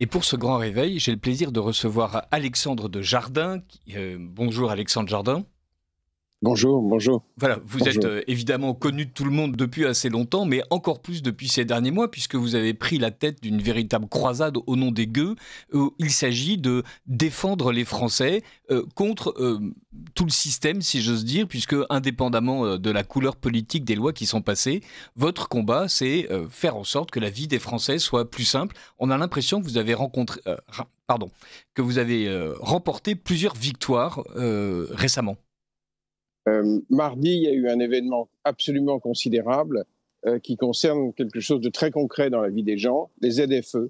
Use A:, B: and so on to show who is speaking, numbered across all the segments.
A: Et pour ce grand réveil, j'ai le plaisir de recevoir Alexandre de Jardin. Bonjour Alexandre Jardin.
B: Bonjour, bonjour,
A: Voilà, vous êtes
B: bonjour.
A: évidemment connu de tout le monde depuis assez longtemps, mais encore plus depuis ces derniers mois, puisque vous avez pris la tête d'une véritable croisade au nom des gueux. Il s'agit de défendre les Français contre tout le système, si j'ose dire, puisque indépendamment de la couleur politique des lois qui sont passées, votre combat, c'est faire en sorte que la vie des Français soit plus simple. On a l'impression que vous avez remporté plusieurs victoires récemment.
B: Mardi, il y a eu un événement absolument considérable qui concerne quelque chose de très concret dans la vie des gens, les ZFE.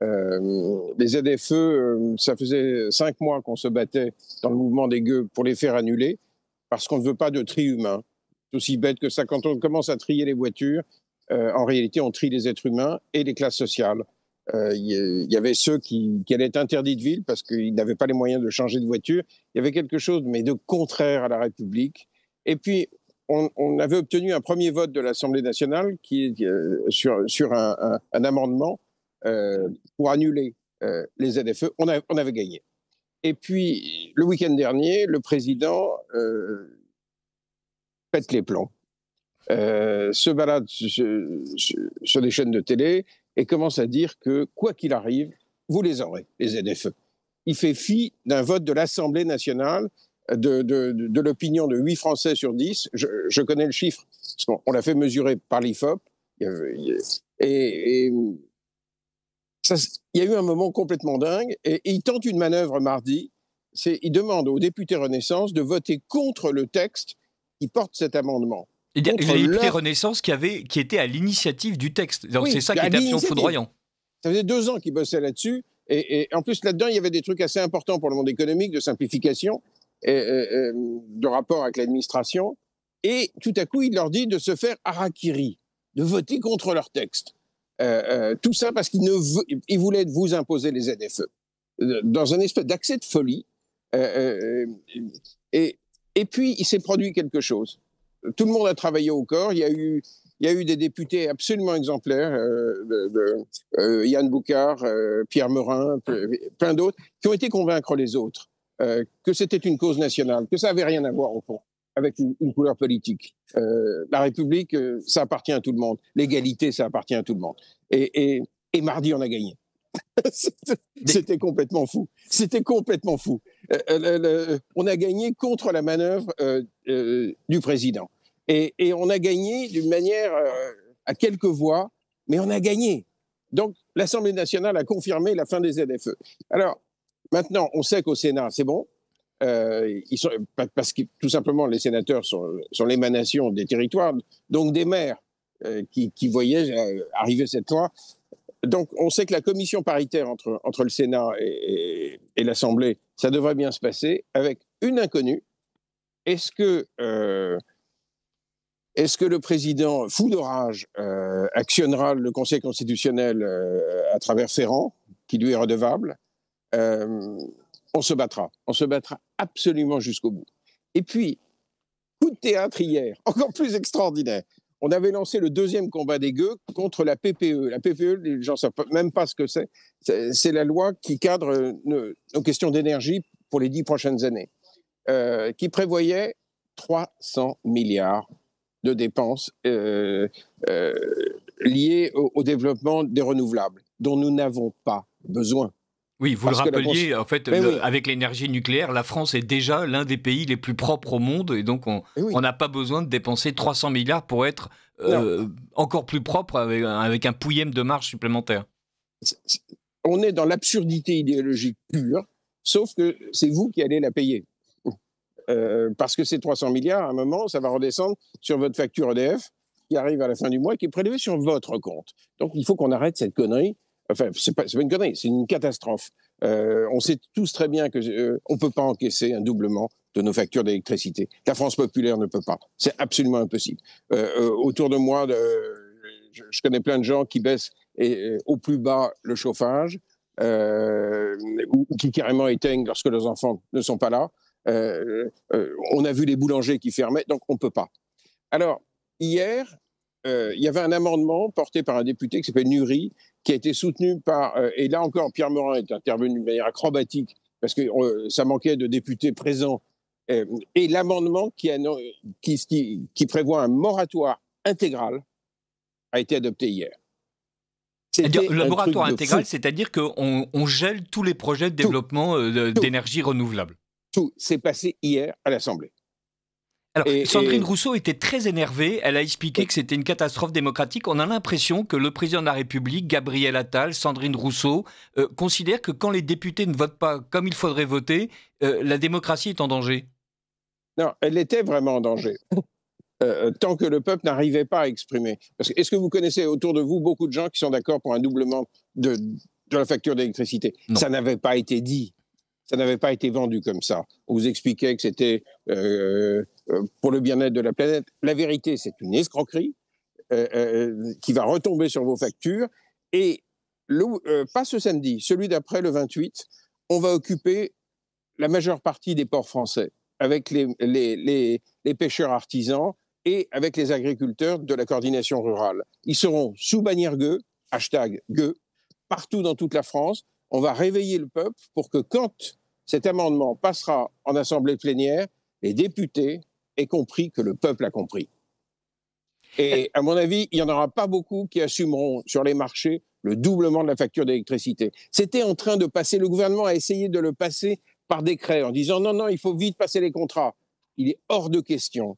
B: Les ZFE, ça faisait 5 mois qu'on se battait dans le mouvement des gueux pour les faire annuler, parce qu'on ne veut pas de tri humain. C'est aussi bête que ça. Quand on commence à trier les voitures, en réalité, on trie les êtres humains et les classes sociales. Il y avait ceux qui allaient être interdits de ville parce qu'ils n'avaient pas les moyens de changer de voiture. Il y avait quelque chose, mais de contraire à la République. Et puis, on avait obtenu un premier vote de l'Assemblée nationale sur un amendement pour annuler les ZFE. On avait gagné. Et puis, le week-end dernier, le président pète les plombs, se balade sur des chaînes de télé et commence à dire que, quoi qu'il arrive, vous les aurez, les ZFE. Il fait fi d'un vote de l'Assemblée nationale de l'opinion de 8 Français sur 10. Je connais le chiffre, parce qu'on l'a fait mesurer par l'IFOP. Et ça, il y a eu un moment complètement dingue. Et il tente une manœuvre mardi. Il demande aux députés Renaissance de voter contre le texte qui porte cet amendement.
A: Les députés Renaissance qui étaient à l'initiative du texte. Donc oui, c'est ça qui était absolument foudroyant.
B: Ça faisait 2 ans qu'ils bossaient là-dessus. Et en plus, là-dedans, il y avait des trucs assez importants pour le monde économique, de simplification, de rapport avec l'administration. Et tout à coup, il leur dit de se faire harakiri, de voter contre leur texte. Tout ça parce qu'il voulait vous imposer les ZFE. Dans un espèce d'accès de folie. Et puis, il s'est produit quelque chose. Tout le monde a travaillé au corps. Il y a eu des députés absolument exemplaires, Yann Boucard, Pierre Meurin, plein d'autres, qui ont été convaincre les autres que c'était une cause nationale, que ça n'avait rien à voir au fond avec une couleur politique. La République, ça appartient à tout le monde. L'égalité, ça appartient à tout le monde. Et mardi, on a gagné. C'était complètement fou. C'était complètement fou. On a gagné contre la manœuvre du président. Et on a gagné d'une manière à quelques voix, mais on a gagné. Donc, l'Assemblée nationale a confirmé la fin des ZFE. Alors, maintenant, on sait qu'au Sénat, c'est bon. Parce que tout simplement, les sénateurs sont l'émanation des territoires, donc des maires qui voyaient arriver cette loi. Donc, on sait que la commission paritaire entre le Sénat et l'Assemblée, ça devrait bien se passer, avec une inconnue. Est-ce que le président, fou de rage, actionnera le Conseil constitutionnel à travers Ferrand, qui lui est redevable? On se battra absolument jusqu'au bout. Et puis, coup de théâtre hier, encore plus extraordinaire. On avait lancé le 2e combat des gueux contre la PPE. La PPE, les gens ne savent même pas ce que c'est. C'est la loi qui cadre nos questions d'énergie pour les 10 prochaines années, qui prévoyait 300 milliards de dépenses liées au développement des renouvelables, dont nous n'avons pas besoin.
A: Oui, vous le rappeliez, en fait, avec l'énergie nucléaire, la France est déjà l'un des pays les plus propres au monde, et donc on n'a pas besoin de dépenser 300 milliards pour être encore plus propre avec un pouillème de marge supplémentaire.
B: On est dans l'absurdité idéologique pure, sauf que c'est vous qui allez la payer. Parce que ces 300 milliards, à un moment, ça va redescendre sur votre facture EDF, qui arrive à la fin du mois, qui est prélevée sur votre compte. Donc il faut qu'on arrête cette connerie. Enfin, c'est pas une connerie, c'est une catastrophe. On sait tous très bien qu'on ne peut pas encaisser un doublement de nos factures d'électricité. La France populaire ne peut pas. C'est absolument impossible. Autour de moi, je connais plein de gens qui baissent au plus bas le chauffage, ou qui carrément éteignent lorsque leurs enfants ne sont pas là. On a vu les boulangers qui fermaient, donc on ne peut pas. Alors, hier, il y avait un amendement porté par un député qui s'appelle Nury, qui a été soutenu par, et là encore, Pierre Morin est intervenu de manière acrobatique, parce que ça manquait de députés présents, et l'amendement qui prévoit un moratoire intégral a été adopté hier.
A: Le moratoire intégral, c'est-à-dire qu'on gèle tous les projets de développement d'énergie renouvelable.
B: Tout s'est passé hier à l'Assemblée.
A: Alors, Sandrine Rousseau était très énervée. Elle a expliqué que c'était une catastrophe démocratique. On a l'impression que le président de la République, Gabriel Attal, Sandrine Rousseau, considèrent que quand les députés ne votent pas comme il faudrait voter, la démocratie est en danger.
B: Non, elle était vraiment en danger. Tant que le peuple n'arrivait pas à exprimer. Est-ce que vous connaissez autour de vous beaucoup de gens qui sont d'accord pour un doublement de la facture d'électricité? Ça n'avait pas été dit. Ça n'avait pas été vendu comme ça. On vous expliquait que c'était pour le bien-être de la planète. La vérité, c'est une escroquerie qui va retomber sur vos factures. Et pas ce samedi, celui d'après, le 28, on va occuper la majeure partie des ports français avec les pêcheurs artisans et avec les agriculteurs de la coordination rurale. Ils seront sous bannière gueux, #gueux, partout dans toute la France. On va réveiller le peuple pour que quand cet amendement passera en assemblée plénière, les députés aient compris que le peuple a compris. Et à mon avis, il n'y en aura pas beaucoup qui assumeront sur les marchés le doublement de la facture d'électricité. C'était en train de passer, le gouvernement a essayé de le passer par décret en disant non, il faut vite passer les contrats. Il est hors de question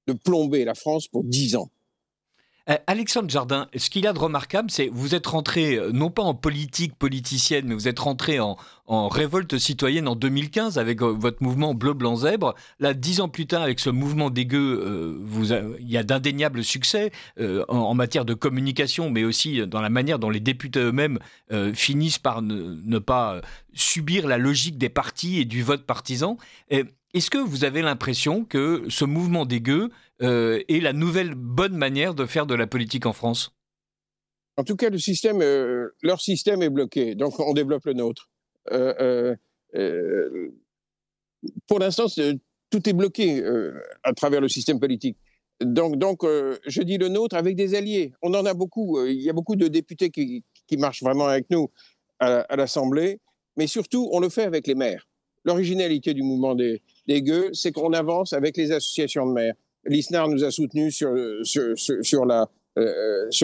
B: de plomber la France pour 10 ans.
A: Alexandre Jardin, ce qu'il y a de remarquable, c'est que vous êtes rentré, non pas en politique politicienne, mais vous êtes rentré en révolte citoyenne en 2015 avec votre mouvement Bleu-Blanc-Zèbre. Là, 10 ans plus tard, avec ce mouvement des gueux, il y a d'indéniables succès en matière de communication, mais aussi dans la manière dont les députés eux-mêmes finissent par ne pas subir la logique des partis et du vote partisan. Est-ce que vous avez l'impression que ce mouvement des gueux est la nouvelle bonne manière de faire de la politique en France?
B: En tout cas, leur système est bloqué, donc on développe le nôtre. Pour l'instant, tout est bloqué à travers le système politique. Donc je dis le nôtre avec des alliés. On en a beaucoup. Il y a beaucoup de députés qui marchent vraiment avec nous à l'Assemblée, mais surtout, on le fait avec les maires. L'originalité du mouvement des gueux, c'est qu'on avance avec les associations de maires. L'ISNAR nous a soutenus sur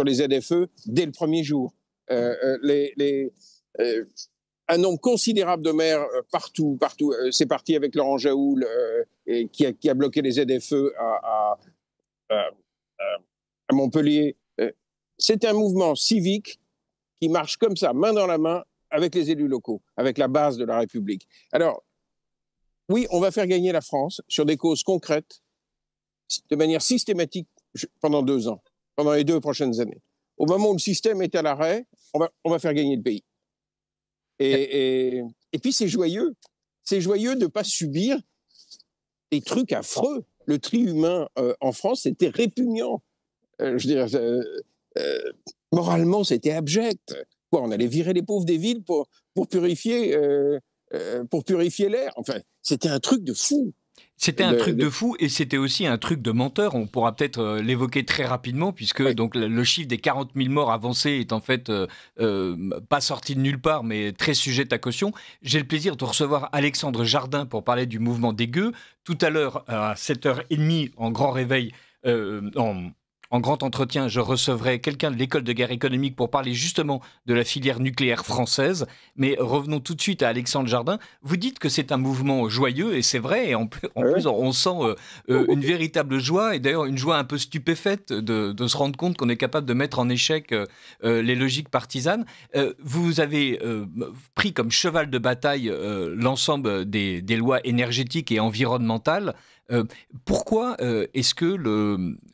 B: les ZFE dès le premier jour. Un nombre considérable de maires partout. C'est parti avec Laurent Jaoul qui a bloqué les ZFE à Montpellier. C'est un mouvement civique qui marche comme ça, main dans la main, avec les élus locaux, avec la base de la République. Alors, oui, on va faire gagner la France sur des causes concrètes, de manière systématique, pendant 2 ans, pendant les 2 prochaines années. Au moment où le système est à l'arrêt, on va faire gagner le pays. Et puis, c'est joyeux. C'est joyeux de ne pas subir des trucs affreux. Le tri humain en France, c'était répugnant. Moralement, c'était abject. Quoi, on allait virer les pauvres des villes pour purifier l'air. Enfin, c'était un truc de fou.
A: C'était un truc de fou et c'était aussi un truc de menteur. On pourra peut-être l'évoquer très rapidement puisque donc, le chiffre des 40 000 morts avancés est en fait pas sorti de nulle part mais très sujet à caution. J'ai le plaisir de recevoir Alexandre Jardin pour parler du mouvement des gueux. Tout à l'heure à 7h30 en grand réveil, en grand entretien, je recevrai quelqu'un de l'école de guerre économique pour parler justement de la filière nucléaire française. Mais revenons tout de suite à Alexandre Jardin. Vous dites que c'est un mouvement joyeux, et c'est vrai. Et en plus, on sent une véritable joie, et d'ailleurs une joie un peu stupéfaite de se rendre compte qu'on est capable de mettre en échec les logiques partisanes. Vous avez pris comme cheval de bataille l'ensemble des lois énergétiques et environnementales. Pourquoi est-ce que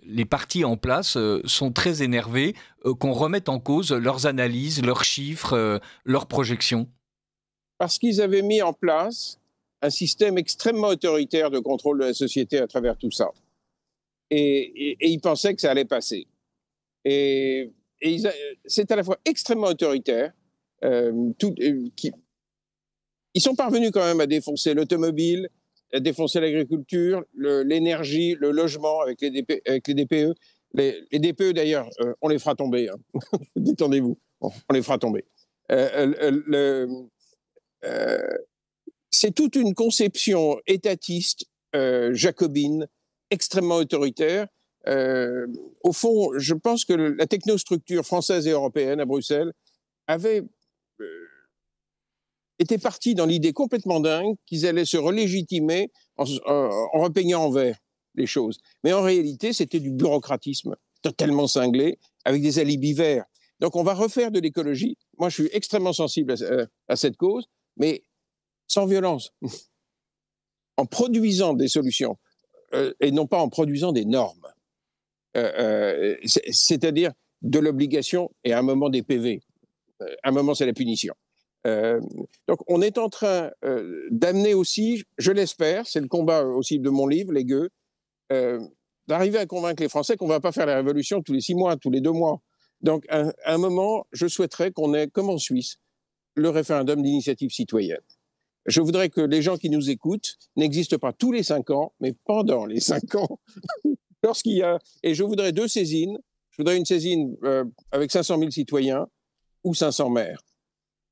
A: les partis en place sont très énervés qu'on remette en cause leurs analyses, leurs chiffres, leurs projections?
B: Parce qu'ils avaient mis en place un système extrêmement autoritaire de contrôle de la société à travers tout ça. Et ils pensaient que ça allait passer. C'est à la fois extrêmement autoritaire. Ils sont parvenus quand même à défoncer l'automobile, à défoncer l'agriculture, l'énergie, le logement avec les DPE. Les DPE, d'ailleurs, on les fera tomber. Hein. Détendez-vous. on les fera tomber. C'est toute une conception étatiste, jacobine, extrêmement autoritaire. Au fond, je pense que la technostructure française et européenne à Bruxelles avait été partie dans l'idée complètement dingue qu'ils allaient se relégitimer en repeignant en vert les choses. Mais en réalité, c'était du bureaucratisme totalement cinglé, avec des alibis verts. Donc on va refaire de l'écologie. Moi, je suis extrêmement sensible à cette cause, mais sans violence, en produisant des solutions, et non pas en produisant des normes. C'est-à-dire de l'obligation et à un moment des PV. À un moment, c'est la punition. Donc, on est en train d'amener aussi, je l'espère, c'est le combat aussi de mon livre, Les Gueux, d'arriver à convaincre les Français qu'on ne va pas faire la révolution tous les 6 mois, tous les 2 mois. Donc, à un moment, je souhaiterais qu'on ait, comme en Suisse, le référendum d'initiative citoyenne. Je voudrais que les gens qui nous écoutent n'existent pas tous les 5 ans, mais pendant les 5 ans, lorsqu'il y a... Et je voudrais 2 saisines. Je voudrais une saisine avec 500 000 citoyens ou 500 maires.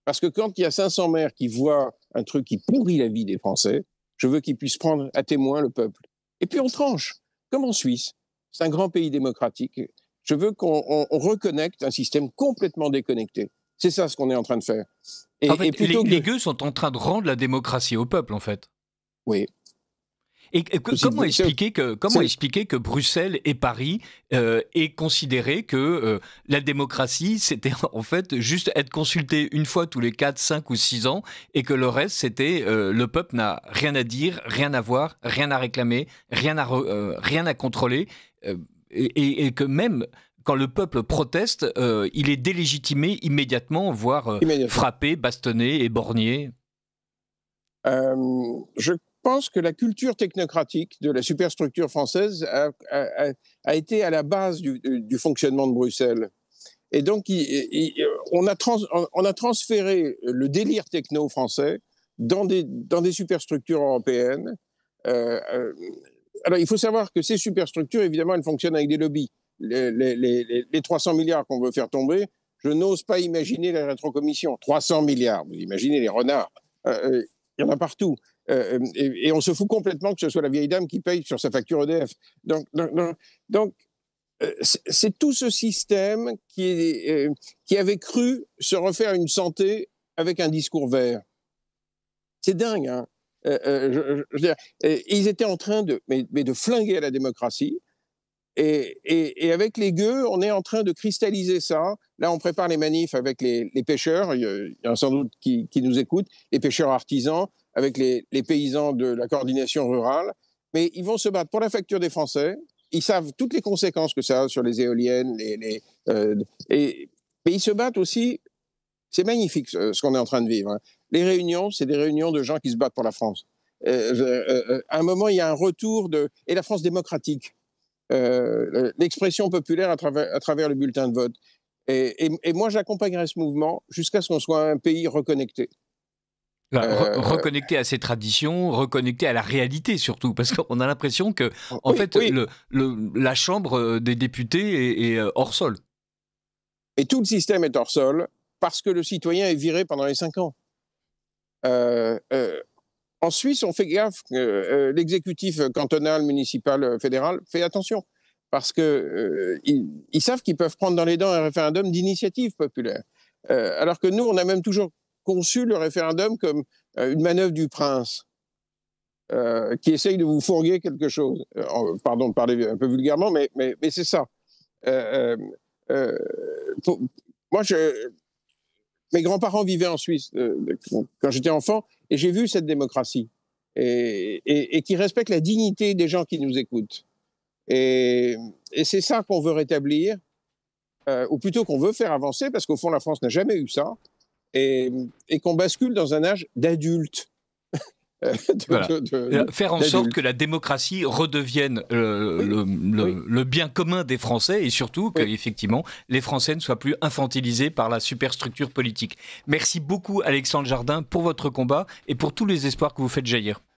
B: Parce que quand il y a 500 maires qui voient un truc qui pourrit la vie des Français, je veux qu'ils puissent prendre à témoin le peuple. Et puis on tranche, comme en Suisse. C'est un grand pays démocratique. Je veux qu'on reconnecte un système complètement déconnecté. C'est ça ce qu'on est en train de faire.
A: En fait, les gueux sont en train de rendre la démocratie au peuple, en fait.
B: Oui.
A: Et comment expliquer que Bruxelles et Paris aient considéré que la démocratie, c'était en fait juste être consulté une fois tous les 4, 5 ou 6 ans et que le reste, c'était le peuple n'a rien à dire, rien à voir, rien à réclamer, rien à contrôler et que même quand le peuple proteste, il est délégitimé immédiatement, voire frappé, bastonné, éborgné.
B: Je pense que la culture technocratique de la superstructure française a été à la base du fonctionnement de Bruxelles. Et donc, on a transféré le délire techno français dans des superstructures européennes. Alors, il faut savoir que ces superstructures, évidemment, elles fonctionnent avec des lobbies. Les 300 milliards qu'on veut faire tomber, je n'ose pas imaginer la rétrocommission. 300 milliards, vous imaginez les renards. Il y en a partout. Et on se fout complètement que ce soit la vieille dame qui paye sur sa facture EDF. Donc c'est tout ce système qui avait cru se refaire une santé avec un discours vert. C'est dingue, hein. Je veux dire, ils étaient en train de flinguer la démocratie. Et avec les gueux, on est en train de cristalliser ça. Là, on prépare les manifs avec les pêcheurs. Il y en a sans doute qui nous écoutent, les pêcheurs artisans, avec les paysans de la coordination rurale. Mais ils vont se battre pour la facture des Français. Ils savent toutes les conséquences que ça a sur les éoliennes. Mais ils se battent aussi. C'est magnifique ce qu'on est en train de vivre, hein. Les réunions, c'est des réunions de gens qui se battent pour la France. À un moment, il y a un retour et la France démocratique. L'expression populaire à travers le bulletin de vote. Et moi, j'accompagnerai ce mouvement jusqu'à ce qu'on soit un pays reconnecté.
A: Reconnecté à ses traditions, reconnecté à la réalité surtout, parce qu'on a l'impression que, en fait, la Chambre des députés est hors sol.
B: Et tout le système est hors sol parce que le citoyen est viré pendant les 5 ans. En Suisse, on fait gaffe, l'exécutif cantonal, municipal, fédéral fait attention, parce qu'ils savent qu'ils peuvent prendre dans les dents un référendum d'initiative populaire. Alors que nous, on a même toujours conçu le référendum comme une manœuvre du prince, qui essaye de vous fourguer quelque chose. Pardon de parler un peu vulgairement, mais c'est ça. Moi, mes grands-parents vivaient en Suisse quand j'étais enfant, et j'ai vu cette démocratie, et qui respecte la dignité des gens qui nous écoutent. Et c'est ça qu'on veut rétablir, ou plutôt qu'on veut faire avancer, parce qu'au fond, la France n'a jamais eu ça, et qu'on bascule dans un âge d'adulte.
A: Faire en sorte que la démocratie redevienne le bien commun des Français, et surtout qu'effectivement les Français ne soient plus infantilisés par la superstructure politique. Merci beaucoup Alexandre Jardin pour votre combat et pour tous les espoirs que vous faites jaillir.